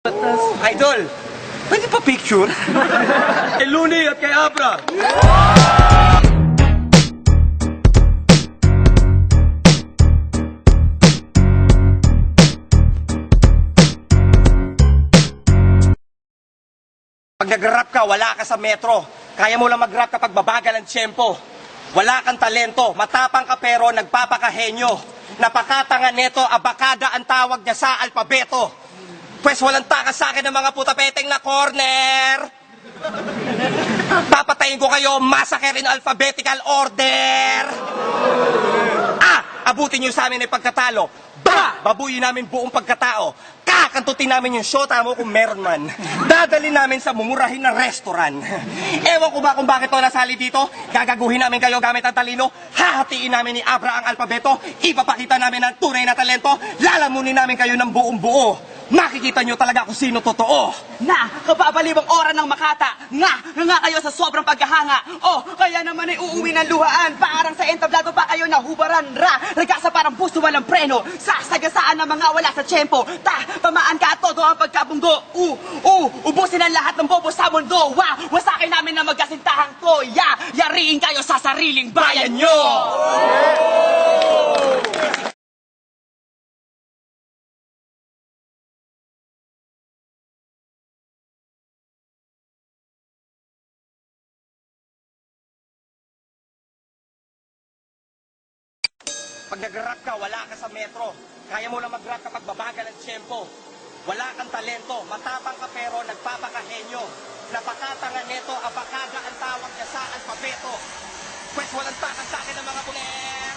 Idol, pwede pa picture? Kay Looney at kay Abra. Pag nag-rap ka, wala ka sa metro. Kaya mo lang mag-rap kapag babagal ang tiyempo. Wala kang talento, matapang ka pero nagpapakahenyo. Napakatanga neto, abakada ang tawag niya sa alpabeto. Pwes walang takas sa akin ng mga putapeteng na corner. Papatayin ko kayo, massacre in alphabetical order. Abutin nyo sa amin ay pagkatalo. Babuyin namin buong pagkatao. Kakantutin namin yung shota mo kung meron man. Dadali namin sa mumurahin na restaurant. Ewan ko ba kung bakit to nasali dito? Gagaguhin namin kayo gamit ang talino. Hahatiin namin ni Abra ang alpabeto. Ipapakita namin ang tunay na talento. Lalamunin namin kayo ng buong buo. Makikita nyo talaga kung sino totoo. Na, kapabalibang ora ng Makata. Nga kayo sa sobrang paghahanga. Kaya naman ay uuwi ng luhaan. Parang sa entablado pa kayo nahubaran. Ragasa parang busto walang preno. Sasagasaan ng mga wala sa tiyempo. Pamaan ka at todo ang pagkabunggo. Ubusin ang lahat ng bobo sa mundo. Wasakin namin na magkasintahang to. Yariin kayo sa sariling bayan nyo. Pag nag-rap ka, wala ka sa metro. Kaya mo lang mag-rap kapag babagal ang tiyempo. Wala kang talento, matapang ka pero nagpapakahenyo. Napakatanga neto, abakada ang tawag niya sa alpabeto. Pwes walang takas sa akin ng mga puler.